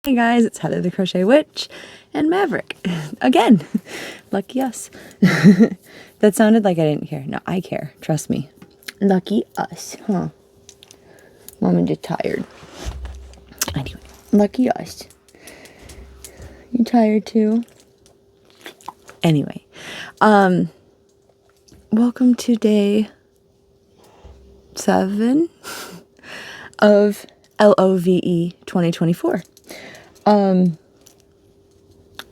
Hey guys, it's Heather the Crochet Witch and Maverick. Again. Lucky us. That sounded like I didn't care. No, I care. Trust me. Lucky us, huh? Mom just tired. Anyway, lucky us. You tired too? Anyway, welcome to day 7 of LOVE 2024.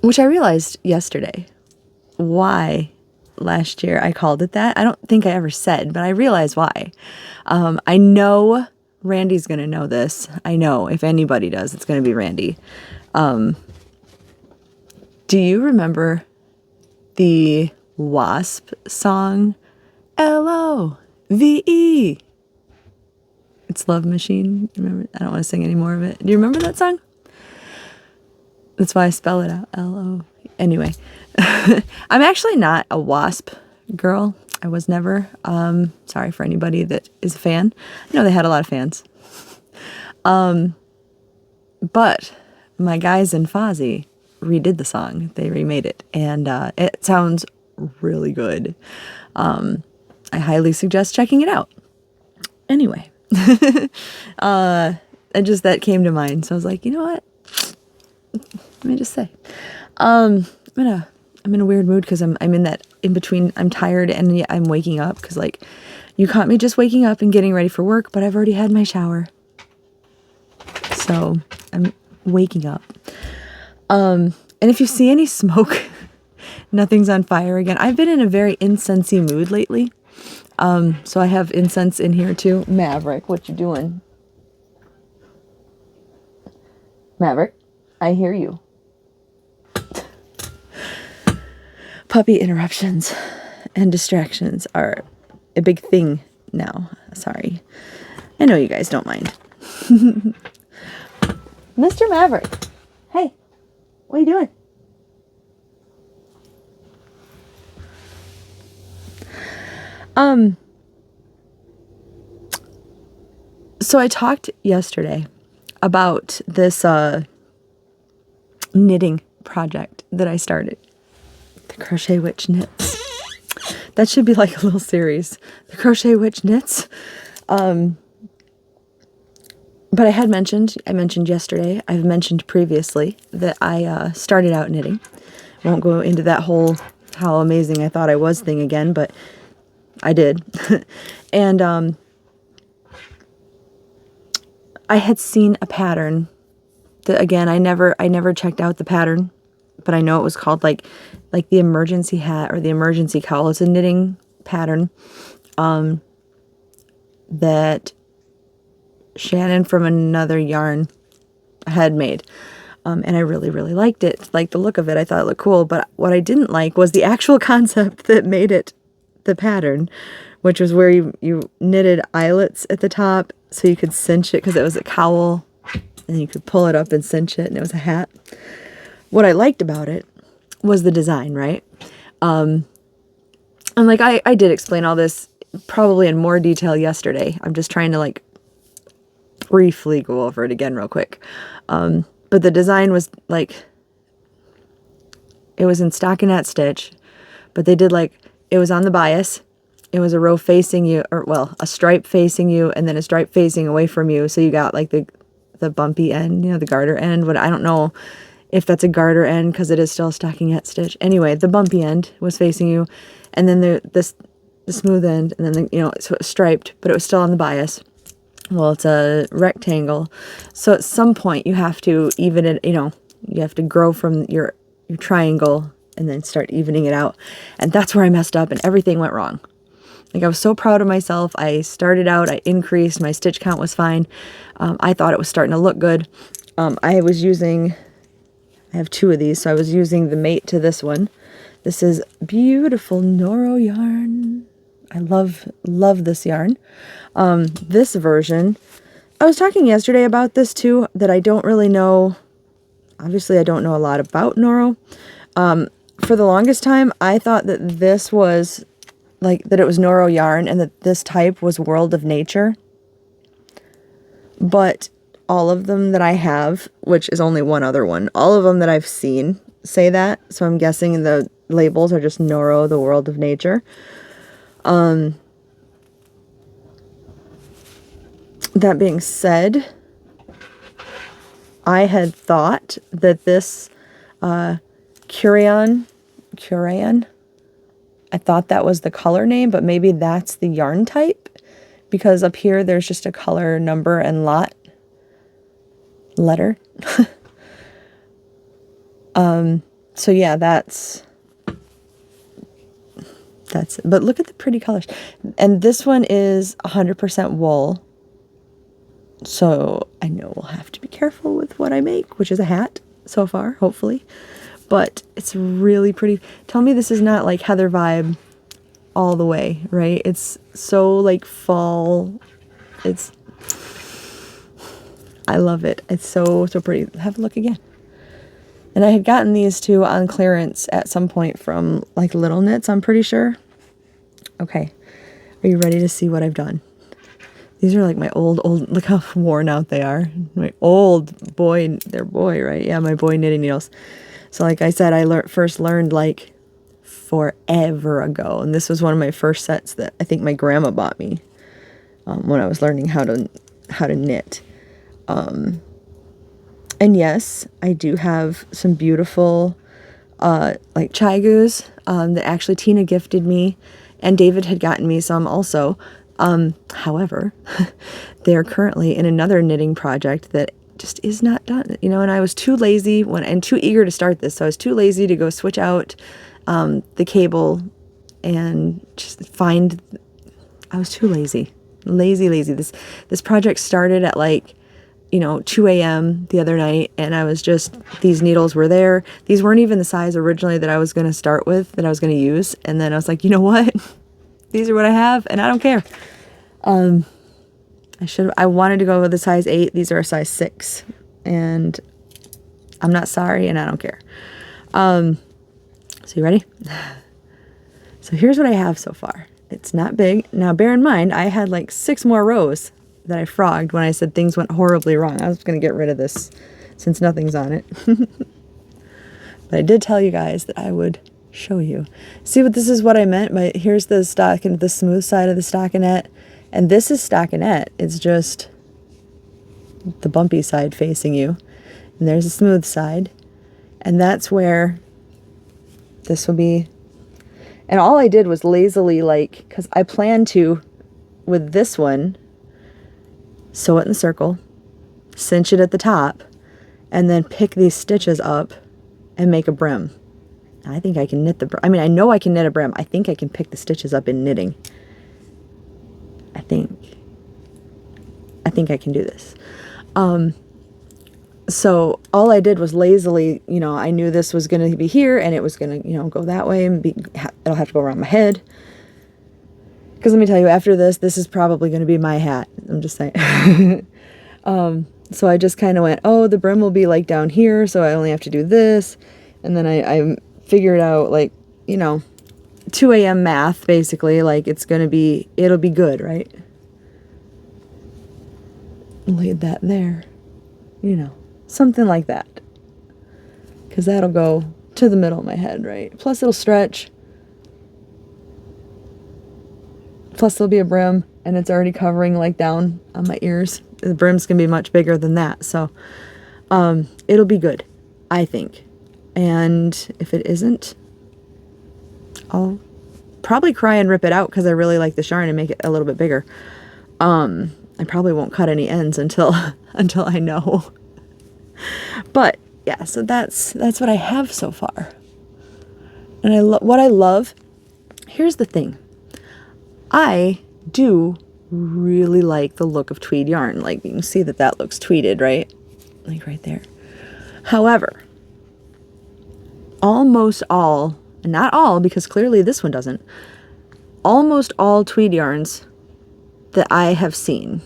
Which I realized yesterday why last year I called it that. I don't think I ever said, but I realized why. I know Randy's going to know this. I know if anybody does, it's going to be Randy. Do you remember the Wasp song? LOVE. It's Love Machine. Remember? I don't want to sing any more of it. Do you remember that song? That's why I spell it out. L-O. Anyway, I'm actually not a Wasp girl. I was never. Sorry for anybody that is a fan. I know they had a lot of fans. But my guys in Fozzy redid the song. They remade it. And it sounds really good. I highly suggest checking it out. Anyway. That came to mind. So I was like, you know what? Let me just say, I'm in a weird mood because I'm in that in between. I'm tired and yet I'm waking up because like you caught me just waking up and getting ready for work, but I've already had my shower, so I'm waking up. And if you see any smoke, nothing's on fire again. I've been in a very incensey mood lately, so I have incense in here too. Maverick, what you doing? Maverick, I hear you. Puppy interruptions and distractions are a big thing now. Sorry. I know you guys don't mind. Mr. Maverick. Hey, what are you doing? So I talked yesterday about this knitting project that I started. The Crochet Witch Knits. That should be like a little series. The Crochet Witch Knits. But I mentioned yesterday, I've mentioned previously that I started out knitting. I won't go into that whole how amazing I thought I was thing again, but I did. And I had seen a pattern that, again, I never checked out the pattern, but I know it was called like the emergency hat or the emergency cowl. It's a knitting pattern that Shannon from Another Yarn had made. And I really, really liked it. Like the look of it, I thought it looked cool. But what I didn't like was the actual concept that made it the pattern, which was where you knitted eyelets at the top so you could cinch it because it was a cowl and you could pull it up and cinch it and it was a hat. What I liked about it was the design, right? And like I did explain all this probably in more detail yesterday. I'm just trying to like briefly go over it again real quick. But the design was like, it was in stockinette stitch, but they did like, it was on the bias. It was a row facing you, or well, a stripe facing you and then a stripe facing away from you. So you got like the bumpy end, the garter end. What I don't know if that's a garter end because it is still a stockinette stitch. Anyway, the bumpy end was facing you, and then the smooth end, and then so it was striped, but it was still on the bias. Well, it's a rectangle, so at some point you have to even it. You have to grow from your triangle and then start evening it out, and that's where I messed up and everything went wrong. Like I was so proud of myself. I started out, I increased, my stitch count was fine. I thought it was starting to look good. I have 2 of these, so I was using the mate to this one. This is beautiful Noro yarn. I love this yarn. This version, I was talking yesterday about this too, that I don't really know. Obviously, I don't know a lot about Noro. For the longest time, I thought that this was like that it was Noro yarn and that this type was World of Nature. But all of them that I have, which is only one other one, all of them that I've seen say that. So I'm guessing the labels are just Noro, the world of nature. That being said, I had thought that this Curion, I thought that was the color name, but maybe that's the yarn type, because up here there's just a color, number, and letter. So yeah, that's it. But look at the pretty colors. And this one is 100% wool. So I know we'll have to be careful with what I make, which is a hat so far, hopefully. But it's really pretty. Tell me this is not like Heather vibe all the way, right? It's so like fall. I love it. It's so pretty. Have a look again. And I had gotten these two on clearance at some point from like Little Knits, I'm pretty sure. Okay. Are you ready to see what I've done? These are like my old, look how worn out they are. My old boy, they're boy, right? Yeah, my boy knitting needles. So like I said, I first learned like forever ago. And this was one of my first sets that I think my grandma bought me when I was learning how to knit. And yes, I do have some beautiful like chaigus that actually Tina gifted me, and David had gotten me some also. However, they're currently in another knitting project that just is not done, you know, and I was too lazy and too eager to start this. So I was too lazy to go switch out the cable and just I was too lazy. This project started at like, 2 a.m. the other night, and I was these needles were there. These weren't even the size originally that I was going to start with, that I was going to use. And then I was like, you know what? These are what I have, and I don't care. I wanted to go with a size 8. These are a size 6, and I'm not sorry, and I don't care. So you ready? So here's what I have so far. It's not big. Now, bear in mind, I had like 6 more rows that I frogged when I said things went horribly wrong. I was going to get rid of this since nothing's on it. But I did tell you guys that I would show you. See what this is what I meant by here's the the smooth side of the stockinette, and this is stockinette. It's just the bumpy side facing you, and there's the smooth side, and that's where this will be. And all I did was lazily, like, because I plan to, with this one, sew it in the circle, cinch it at the top, and then pick these stitches up and make a brim. I think I can knit the brim. I mean, I know I can knit a brim. I think I can pick the stitches up in knitting. I think I can do this. So all I did was lazily, I knew this was going to be here, and it was going to, go that way, and it'll have to go around my head. Because let me tell you, after this is probably going to be my hat. I'm just saying. So I just kind of went, oh, the brim will be like down here, so I only have to do this. And then I figured out, like, 2 a.m. math, basically, like it'll be good, right? Laid that there, something like that. Because that'll go to the middle of my head, right? Plus it'll stretch. Plus there'll be a brim, and it's already covering like down on my ears. The brim's gonna be much bigger than that, so it'll be good, I think. And if it isn't, I'll probably cry and rip it out because I really like this yarn and make it a little bit bigger. I probably won't cut any ends until I know. But yeah, so that's what I have so far. And what I love. Here's the thing. I do really like the look of tweed yarn. Like, you can see that looks tweeded, right? Like right there. However, almost all, not all, because clearly this one doesn't, almost all tweed yarns that I have seen,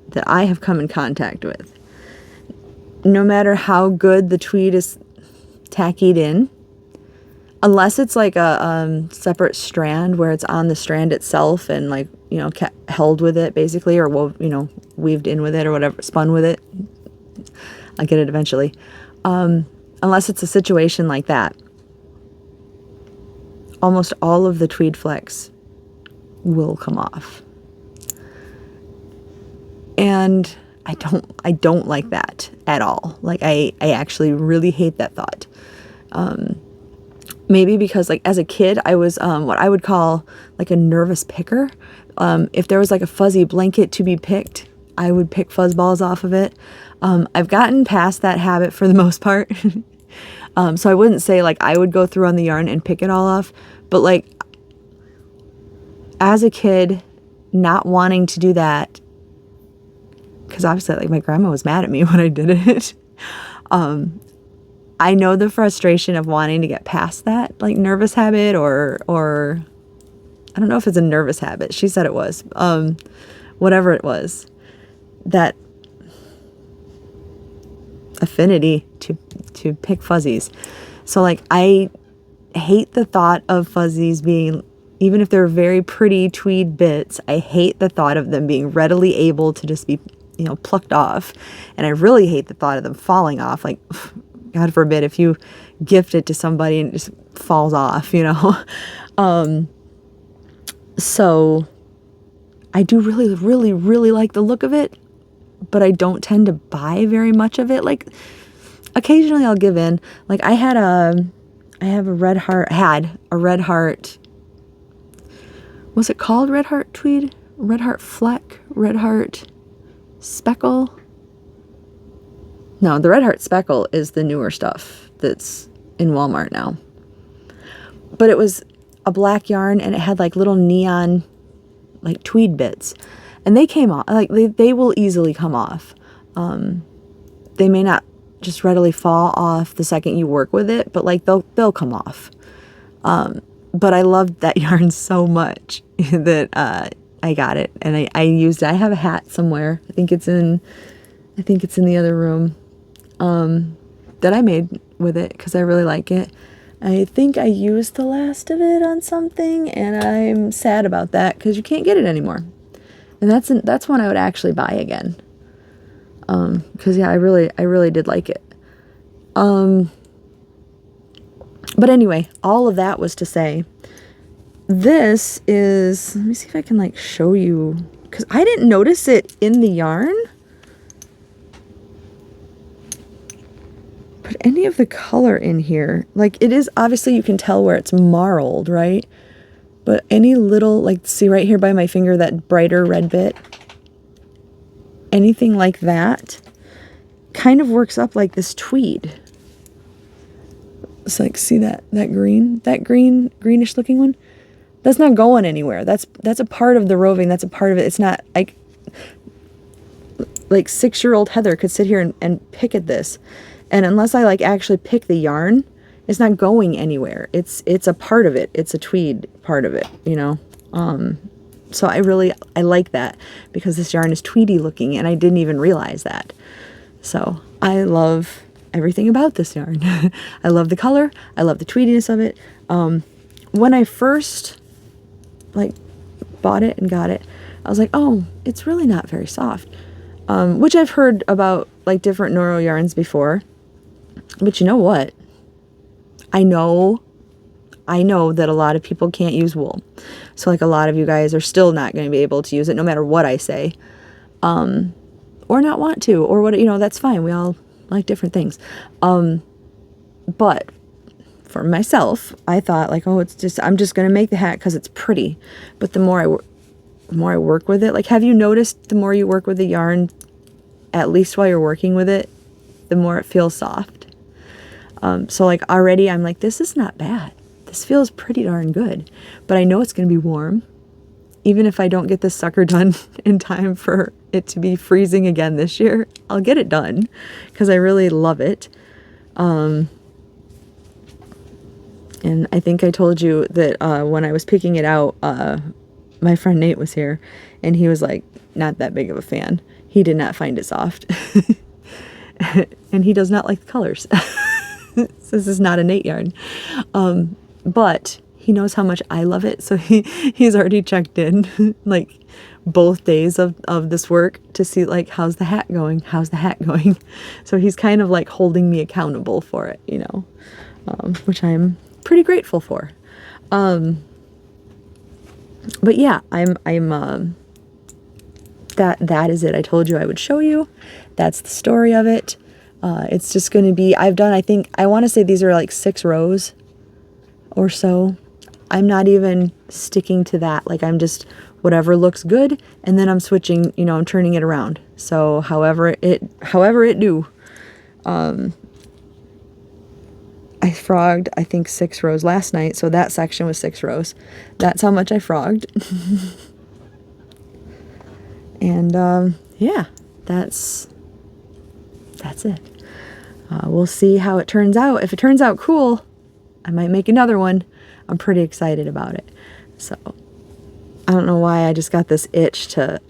that I have come in contact with, no matter how good the tweed is tackied in, unless it's like a separate strand where it's on the strand itself and like you know, held with it basically, or weaved in with it or whatever, spun with it. I'll get it eventually. Unless it's a situation like that. Almost all of the tweed flecks will come off. And I don't like that at all. Like I actually really hate that thought. Maybe because like as a kid, I was what I would call like a nervous picker. If there was like a fuzzy blanket to be picked, I would pick fuzz balls off of it. I've gotten past that habit for the most part. So I wouldn't say like I would go through on the yarn and pick it all off, but like as a kid, not wanting to do that, because obviously like my grandma was mad at me when I did it. I know the frustration of wanting to get past that like nervous habit or I don't know if it's a nervous habit. She said it was. Whatever it was. That affinity to pick fuzzies. So like I hate the thought of fuzzies being, even if they're very pretty tweed bits, I hate the thought of them being readily able to just be, you know, plucked off. And I really hate the thought of them falling off. Like, God forbid if you gift it to somebody and it just falls off, you know. So I do really, really, really like the look of it, but I don't tend to buy very much of it. Like occasionally I'll give in. Like I had a red heart. Was it called red heart tweed? Red heart fleck? Red heart speckle? No, the red heart speckle is the newer stuff that's in Walmart now. But it was a black yarn and it had like little neon like tweed bits. And they came off, like they will easily come off. They may not just readily fall off the second you work with it, but like they'll come off. But I loved that yarn so much that I got it and I used it. I have a hat somewhere. I think it's in the other room that I made with it because I really like it. I think I used the last of it on something and I'm sad about that because you can't get it anymore. And that's one I would actually buy again. Because yeah, I really did like it. But anyway, all of that was to say, this is, let me see if I can like show you, because I didn't notice it in the yarn. But any of the color in here, like it is, obviously you can tell where it's marled, right? But any little, like see right here by my finger, that brighter red bit, anything like that kind of works up like this tweed. It's like, see that greenish looking one? That's not going anywhere. That's a part of the roving. That's a part of it. It's not like 6-year-old Heather could sit here and pick at this. And unless I like actually pick the yarn, it's not going anywhere. It's a part of it. It's a tweed part of it, you know? So I like that because this yarn is tweedy looking and I didn't even realize that. So I love everything about this yarn. I love the color. I love the tweediness of it. When I first like bought it and got it, I was like, oh, it's really not very soft. Which I've heard about like different Noro yarns before. But you know what? I know that a lot of people can't use wool. So like a lot of you guys are still not going to be able to use it no matter what I say. Or not want to, or what, you know, that's fine. We all like different things. But for myself, I thought like, oh, I'm just going to make the hat because it's pretty. But the more I work with it, like, have you noticed the more you work with the yarn, at least while you're working with it, the more it feels soft. So like already I'm like, this is not bad. This feels pretty darn good, but I know it's going to be warm. Even if I don't get this sucker done in time for it to be freezing again this year, I'll get it done because I really love it. And I think I told you that when I was picking it out, my friend Nate was here and he was like, not that big of a fan. He did not find it soft. And he does not like the colors. This is not a Nate yarn. But he knows how much I love it. So he's already checked in like both days of this work to see like, how's the hat going? How's the hat going? So he's kind of like holding me accountable for it, you know, which I'm pretty grateful for. But yeah, that is it. I told you I would show you. That's the story of it. It's just going to be, I think, I want to say these are like 6 rows or so. I'm not even sticking to that. Like, I'm just whatever looks good, and then I'm switching, you know, I'm turning it around. So however it do. I frogged, I think, 6 rows last night, so that section was 6 rows. That's how much I frogged. And yeah, that's it. We'll see how it turns out. If it turns out cool, I might make another one. I'm pretty excited about it. So I don't know why I just got this itch to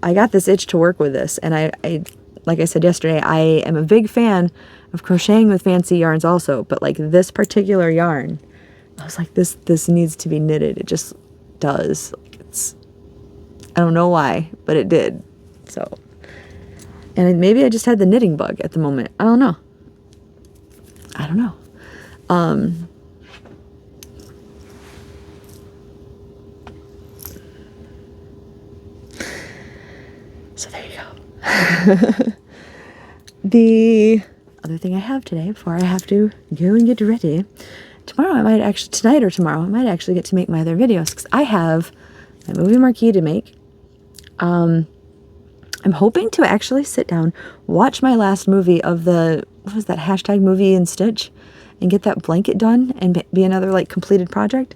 work with this. And I like I said yesterday, I am a big fan of crocheting with fancy yarns also, but like this particular yarn, I was like, this needs to be knitted. It just does. I don't know why, but it did. So, and maybe I just had the knitting bug at the moment. I don't know. So there you go. The other thing I have today, before I have to go and get ready, tonight or tomorrow, I might actually get to make my other videos, because I have my movie marquee to make. I'm hoping to actually sit down, watch my last movie of what was that, hashtag movie and stitch, and get that blanket done and be another like completed project.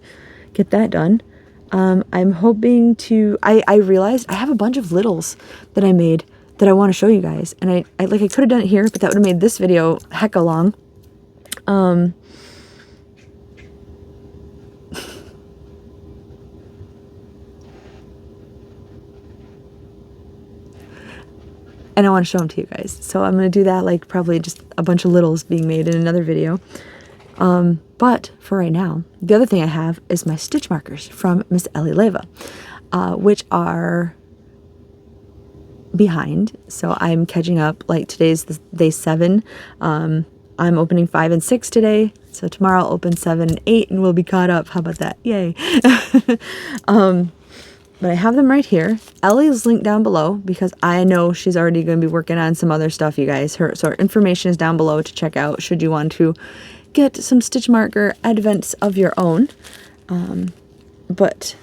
Get that done. I'm hoping to, I realized I have a bunch of littles that I made that I want to show you guys. And I could have done it here, but that would have made this video hecka long. And I want to show them to you guys. So I'm going to do that, like probably just a bunch of littles being made in another video. But for right now, the other thing I have is my stitch markers from Miss Ellie Leva, which are behind. So I'm catching up. Like today's day 7. I'm opening 5 and 6 today. So tomorrow I'll open 7 and 8 and we'll be caught up. How about that? Yay. But I have them right here. Ellie's linked down below because I know she's already going to be working on some other stuff, you guys. So her information is down below to check out should you want to get some stitch marker advents of your own. But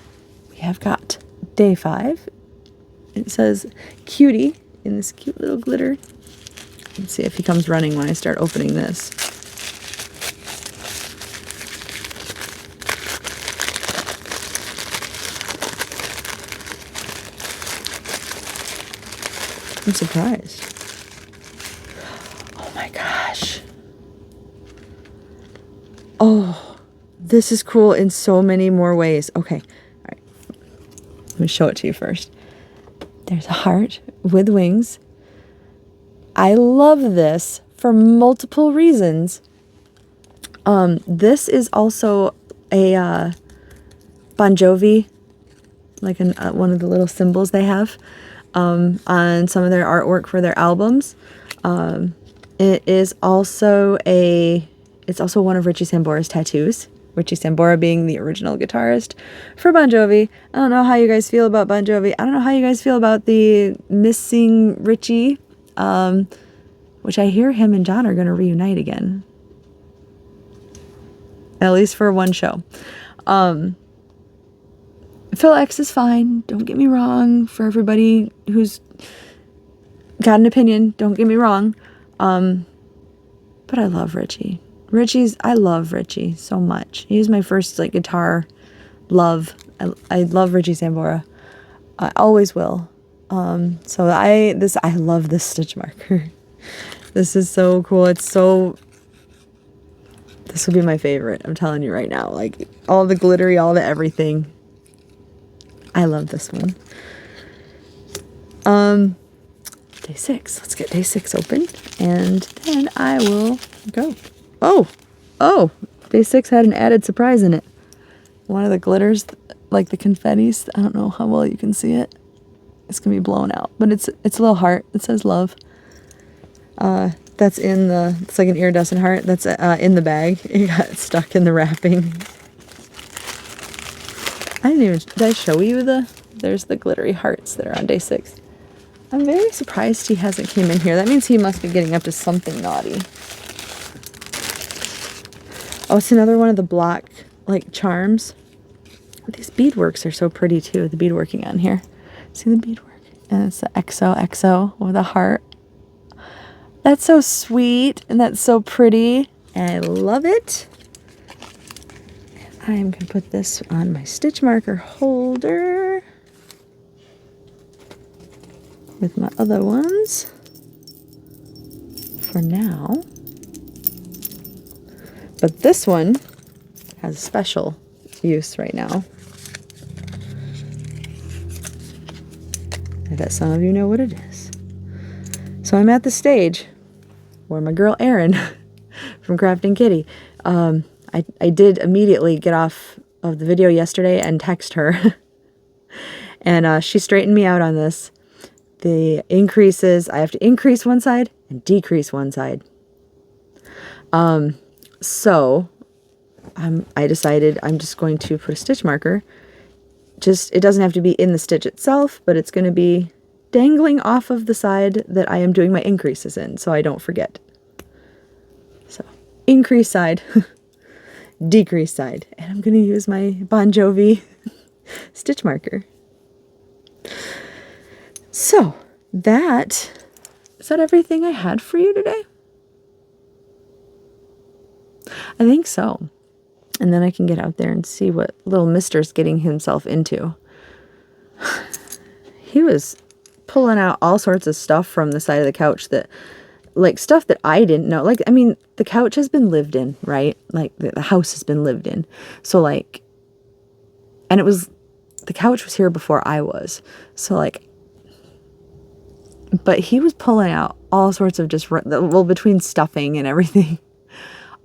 we have got day 5. It says cutie in this cute little glitter. Let's see if he comes running when I start opening this. I'm surprised. Oh my gosh. Oh, this is cool in so many more ways. Okay, all right. Let me show it to you first. There's a heart with wings. I love this for multiple reasons. This is also a Bon Jovi, like one of the little symbols they have on some of their artwork for their albums. It is also it's also one of Richie Sambora's tattoos. Richie Sambora being the original guitarist for Bon Jovi. I don't know how you guys feel about Bon Jovi. I don't know how you guys feel about the missing Richie, which I hear him and John are going to reunite again. At least for one show. Phil X is fine. Don't get me wrong. For everybody who's got an opinion, don't get me wrong. But I love Richie. I love Richie so much. He's my first like guitar love. I love Richie Sambora. I always will. So I love this stitch marker. This is so cool. This will be my favorite. I'm telling you right now. Like all the glittery, all the everything. I love this one. Day 6. Let's get day 6 open, and then I will go. Oh, day 6 had an added surprise in it. one of the glitters, like the confettis. I don't know how well you can see it. It's gonna be blown out, but it's a little heart. It says love. That's in the, it's like an iridescent heart. That's in the bag. It got stuck in the wrapping. Did I show you there's the glittery hearts that are on day 6. I'm very surprised he hasn't came in here. That means he must be getting up to something naughty. Oh, it's another one of the block, like, charms. These beadworks are so pretty, too, the beadworking on here. See the beadwork? And it's the XOXO with a heart. That's so sweet, and that's so pretty. And I love it. And I'm going to put this on my stitch marker holder with my other ones for now. But this one has a special use right now. I bet some of you know what it is. So I'm at the stage where my girl Erin from Crafting Kitty, I did immediately get off of the video yesterday and text her. And she straightened me out on this. The increases, I have to increase one side and decrease one side. So I decided I'm just going to put a stitch marker. It doesn't have to be in the stitch itself, but it's going to be dangling off of the side that I am doing my increases in, so I don't forget. So, increase side, decrease side. And I'm going to use my Bon Jovi stitch marker. So, is that everything I had for you today? I think so. And then I can get out there and see what little mister's getting himself into. He was pulling out all sorts of stuff from the side of the couch that, like, stuff that I didn't know. Like, I mean, the couch has been lived in, right? Like, the house has been lived in. So, like, and the couch was here before I was. So, like, but he was pulling out all sorts of just, well, between stuffing and everything,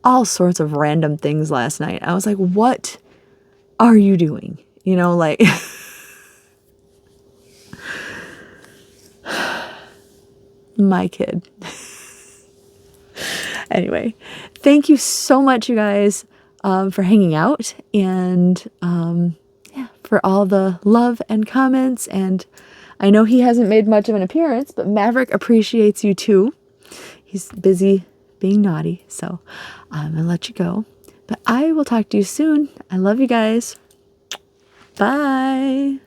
all sorts of random things last night. I was like, what are you doing? You know, like, my kid. Anyway, thank you so much, you guys, for hanging out and, yeah, for all the love and comments. And I know he hasn't made much of an appearance, but Maverick appreciates you too. He's busy being naughty, so I'm gonna let you go. But I will talk to you soon. I love you guys. Bye.